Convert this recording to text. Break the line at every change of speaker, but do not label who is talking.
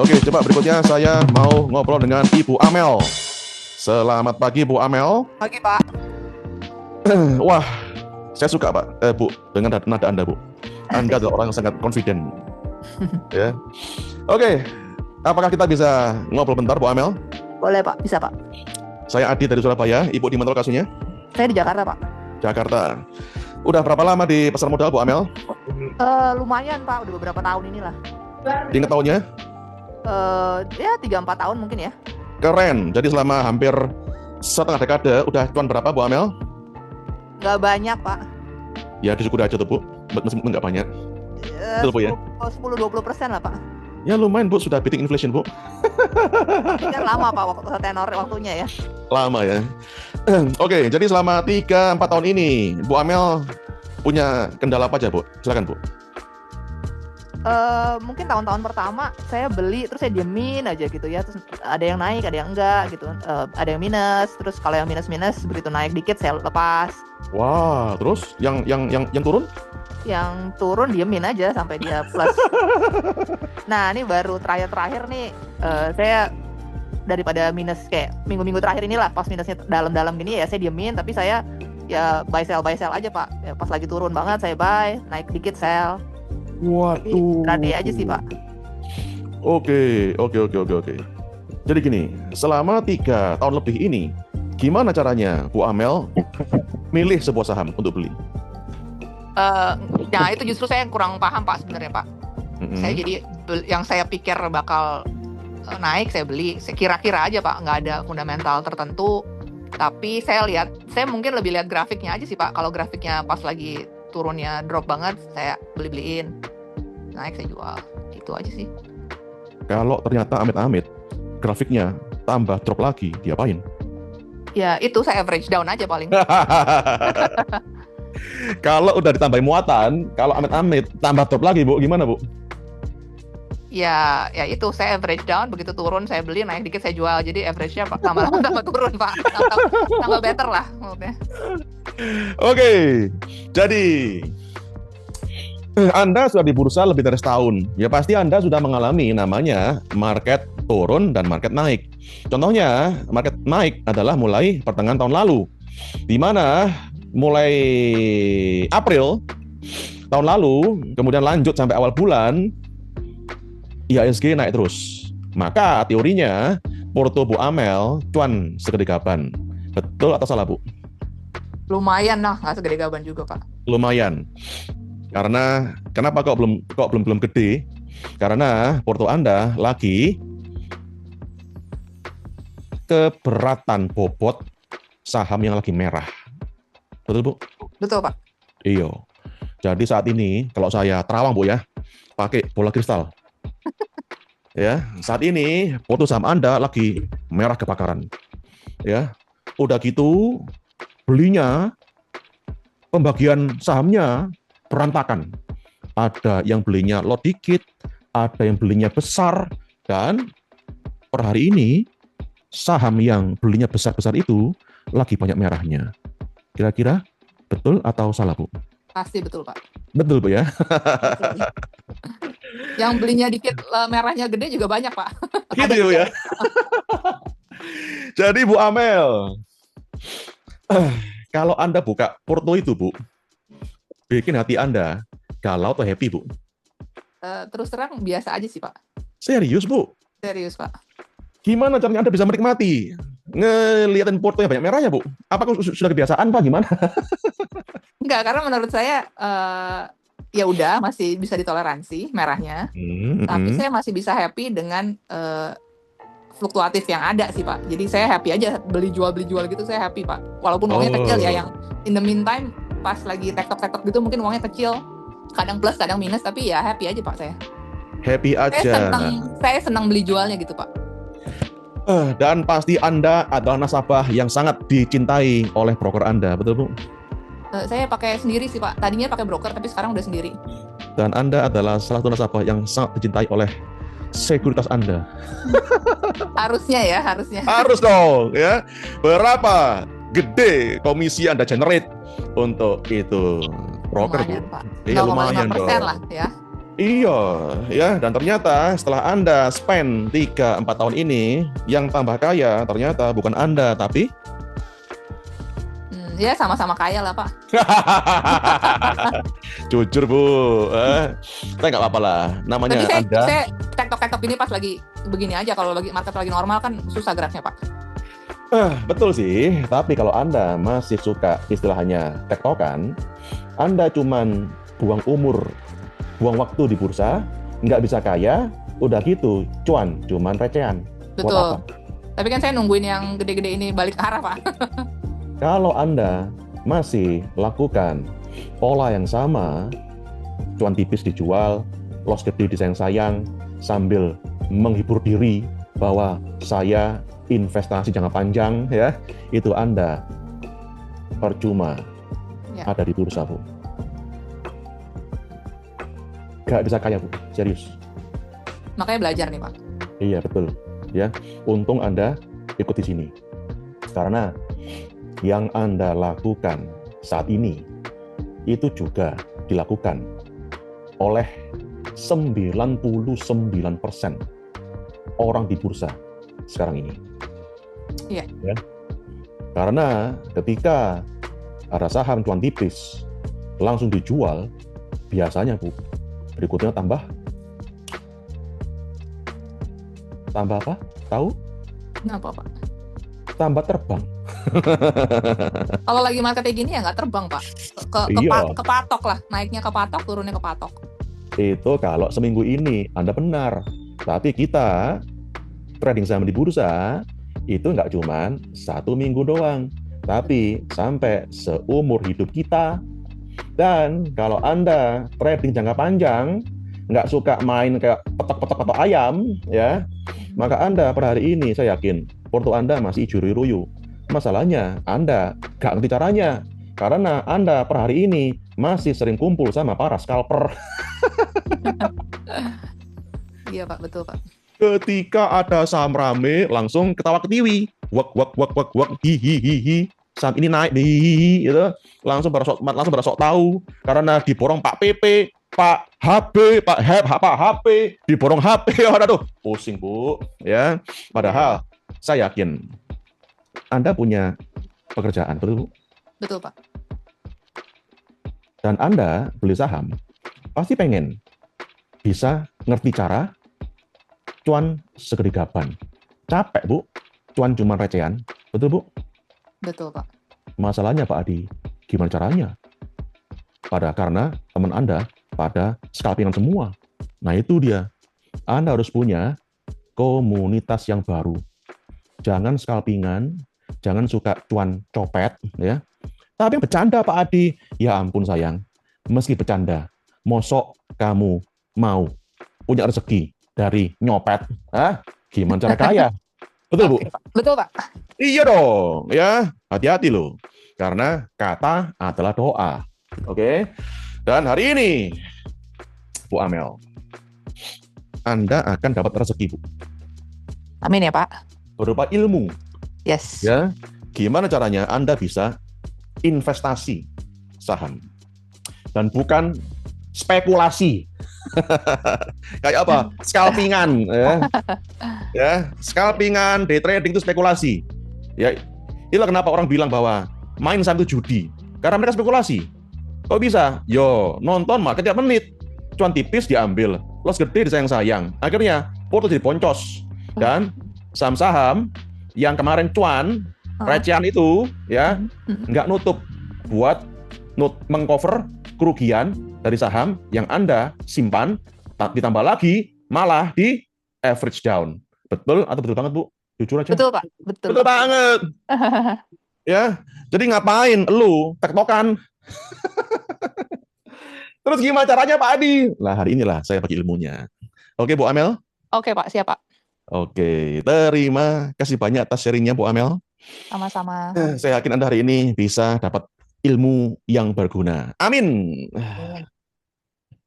Oke, coba berikutnya saya mau ngobrol dengan Ibu Amel. Selamat pagi, Bu Amel.
Pagi, Pak.
Wah, saya suka, Pak, Bu, dengan nada Anda, Bu. Anda adalah orang yang sangat confident. Ya. Oke, apakah kita bisa ngobrol bentar, Bu Amel?
Boleh, Pak. Bisa, Pak.
Saya Adi dari Surabaya. Ibu di mana lokasinya?
Saya di Jakarta, Pak.
Jakarta. Udah berapa lama di pasar modal, Bu Amel?
Lumayan, Pak. Udah beberapa tahun inilah.
Ingat tahunnya?
Ya 3-4 tahun mungkin ya.
Keren. Jadi selama hampir setengah dekade, udah cuan berapa, Bu Amel?
Nggak banyak, Pak.
Ya, disyukuri aja tuh, Bu. Meskipun nggak banyak. Betul, Bu, ya?
10-20% lah, Pak.
Ya lumayan, Bu. Sudah beating inflation, Bu.
Ini kan lama, Pak, tenor waktunya ya.
Lama ya. Oke, jadi selama 3-4 tahun ini, Bu Amel punya kendala apa aja, Bu? Silakan, Bu.
Mungkin tahun-tahun pertama saya beli terus saya diemin aja gitu ya. Terus ada yang naik, ada yang enggak gitu. Ada yang minus, terus kalau yang minus begitu naik dikit saya lepas.
Wah, terus yang turun?
Yang turun diemin aja sampai dia plus. Nah, ini baru terakhir nih saya daripada minus kayak minggu-minggu terakhir inilah pas minusnya dalam-dalam gini ya saya diemin, tapi saya ya buy sell aja, Pak. Ya, pas lagi turun banget saya buy, naik dikit sell.
Waduh.
Berarti aja sih, Pak.
Oke. Jadi gini, selama 3 tahun lebih ini, gimana caranya Bu Amel milih sebuah saham untuk beli?
Nah itu justru saya kurang paham, Pak, sebenarnya, Pak. Saya jadi yang saya pikir bakal naik saya beli. Saya kira-kira aja, Pak, nggak ada fundamental tertentu. Tapi saya mungkin lebih lihat grafiknya aja sih, Pak. Kalau grafiknya pas lagi turunnya drop banget, saya beliin. Naik saya jual. Itu aja sih.
Kalau ternyata amit-amit grafiknya tambah drop lagi, diapain?
Ya itu saya average down aja paling.
Kalau udah ditambahin muatan, kalau amit-amit tambah drop lagi, Bu, gimana, Bu?
Ya itu saya average down, begitu turun saya beli, naik dikit saya jual. Jadi average-nya tambah turun, Pak. Tambah better lah maksudnya.
Oke. Jadi Anda sudah di bursa lebih dari setahun. Ya pasti Anda sudah mengalami namanya market turun dan market naik. Contohnya, market naik adalah mulai pertengahan tahun lalu, di mana mulai April tahun lalu, kemudian lanjut sampai awal bulan, IHSG naik terus. Maka teorinya, porto Bu Amel cuan segede gaban. Betul atau salah, Bu?
Lumayan lah, nggak segede gaban juga, Pak.
Lumayan. Karena kenapa kok belum gede? Karena porto Anda lagi keberatan bobot saham yang lagi merah. Betul, Bu?
Betul, Pak.
Iya. Jadi saat ini kalau saya terawang, Bu, ya, pakai bola kristal. Ya, saat ini porto saham Anda lagi merah kebakaran. Ya. Udah gitu belinya, pembagian sahamnya berantakan. Ada yang belinya lot dikit, ada yang belinya besar, dan per hari ini saham yang belinya besar-besar itu lagi banyak merahnya. Kira-kira betul atau salah, Bu?
Pasti betul, Pak.
Betul, Bu, ya.
Yang belinya dikit merahnya gede juga banyak, Pak.
Gitu ya, Bu, ya. Jadi Bu Amel, kalau Anda buka porto itu, Bu, bikin hati Anda galau atau happy, Bu?
Terus terang biasa aja sih, Pak.
Serius, Bu?
Serius, Pak.
Gimana caranya Anda bisa menikmati ngeliatin porto yang banyak merahnya, Bu? Apakah sudah kebiasaan, Pak? Gimana?
Enggak, karena menurut saya ya udah masih bisa ditoleransi merahnya. Tapi saya masih bisa happy dengan fluktuatif yang ada sih, Pak. Jadi saya happy aja beli jual gitu, saya happy, Pak. Walaupun uangnya kecil ya, yang in the meantime pas lagi tektok gitu mungkin uangnya kecil, kadang plus kadang minus, tapi ya happy aja, Pak, saya.
Happy aja.
Saya senang beli jualnya gitu, Pak.
Dan pasti Anda adalah nasabah yang sangat dicintai oleh broker Anda, betul, Bu?
Saya pakai sendiri sih, Pak. Tadinya pakai broker tapi sekarang udah sendiri.
Dan Anda adalah salah satu nasabah yang sangat dicintai oleh sekuritas Anda.
Harusnya ya, harusnya.
Harus dong, ya. Berapa gede komisi Anda generate untuk itu broker,
lumayan,
Bu?
Pak.
Iya, lumayan dong.
lah ya.
Iya, ya, dan ternyata setelah Anda spend 3-4 tahun ini, yang tambah kaya ternyata bukan Anda, tapi
Ya sama-sama kaya lah Pak.
jujur Bu, saya nggak apa-apa lah. Namanya
Tapi
Anda.
saya tektok-tektok ini pas lagi begini aja. Kalau lagi market lagi normal kan susah geraknya Pak.
Betul sih, tapi kalau Anda masih suka istilahnya tektokan, Anda cuman buang umur, buang waktu di bursa, nggak bisa kaya, udah gitu, cuman recehan. Buat apa?
Betul. Tapi kan saya nungguin yang gede-gede ini balik arah Pak.
Kalau Anda masih lakukan pola yang sama, cuan tipis dijual, loss gede disayang-sayang, sambil menghibur diri bahwa saya investasi jangka panjang, ya, itu Anda percuma ada di bursa, Bu. Gak bisa kaya, Bu, serius.
Makanya belajar nih, Pak.
Iya, betul. Ya, untung Anda ikut di sini. Karena yang Anda lakukan saat ini itu juga dilakukan oleh 99% orang di bursa sekarang ini.
Iya.
Ya. Karena ketika ada saham cuan tipis langsung dijual, biasanya Bu, berikutnya tambah apa? Tahu?
Kenapa Pak?
Tambah terbang.
Kalau lagi market kayak gini ya nggak terbang Pak. Kepatok lah, naiknya kepatok, turunnya kepatok.
Itu kalau seminggu ini Anda benar. Tapi kita trading saham di bursa itu nggak cuma 1 minggu doang, tapi sampai seumur hidup kita. Dan kalau Anda trading jangka panjang, nggak suka main kayak petok-petok ayam, ya, maka Anda per hari ini saya yakin porto Anda masih ijo-ruyu. Masalahnya Anda nggak ngerti caranya, karena Anda per hari ini masih sering kumpul sama para scalper.
Iya Pak, betul Pak.
Ketika ada saham rame, langsung ketawa ketiwi, wak, hihihihi, saham ini naik, hihihi, gitu. Langsung berasok tahu, karena diborong Pak PP, Pak HP, Pak HP, diborong HP, aduh, pusing Bu, ya. Padahal saya yakin Anda punya pekerjaan, betul Bu?
Betul Pak.
Dan Anda beli saham, pasti pengen bisa ngerti cara cuan segede gaban. Capek, Bu. Cuan cuma recehan. Betul, Bu?
Betul, Pak.
Masalahnya, Pak Adi, gimana caranya? Karena teman Anda pada scalpingan semua. Nah, itu dia. Anda harus punya komunitas yang baru. Jangan scalpingan, jangan suka cuan copet, ya. Tapi bercanda, Pak Adi. Ya ampun, sayang. Meski bercanda, mosok kamu mau punya rezeki dari nyopet, gimana cara kaya? Betul, Bu?
Betul, Pak.
Iya dong, ya. Hati-hati loh. Karena kata adalah doa. Oke? Dan hari ini, Bu Amel, Anda akan dapat rezeki, Bu.
Amin ya, Pak.
Berupa ilmu.
Yes.
Ya. Gimana caranya Anda bisa investasi saham. Dan bukan spekulasi. Kayak apa? Scalpingan, ya, scalpingan, day trading itu spekulasi. Ya, itulah kenapa orang bilang bahwa main saham itu judi, karena mereka spekulasi. Kok bisa? Yo, nonton market tiap menit, cuan tipis diambil, loss gede disayang-sayang. Akhirnya porto jadi boncos, dan saham-saham yang kemarin cuan recehan itu, ya, nggak nutup buat mengcover kerugian dari saham yang Anda simpan, ditambah lagi malah di average down. Betul atau betul banget, Bu? Jujur aja.
Betul, Pak.
Betul banget. Ya, jadi ngapain lu tektokan? Terus gimana caranya, Pak Adi? Lah, hari inilah saya bagi ilmunya. Oke, Bu Amel?
Oke, Pak. Siap, Pak.
Oke, terima kasih banyak atas sharingnya, Bu Amel.
Sama-sama.
Saya yakin Anda hari ini bisa dapat ilmu yang berguna. Amin.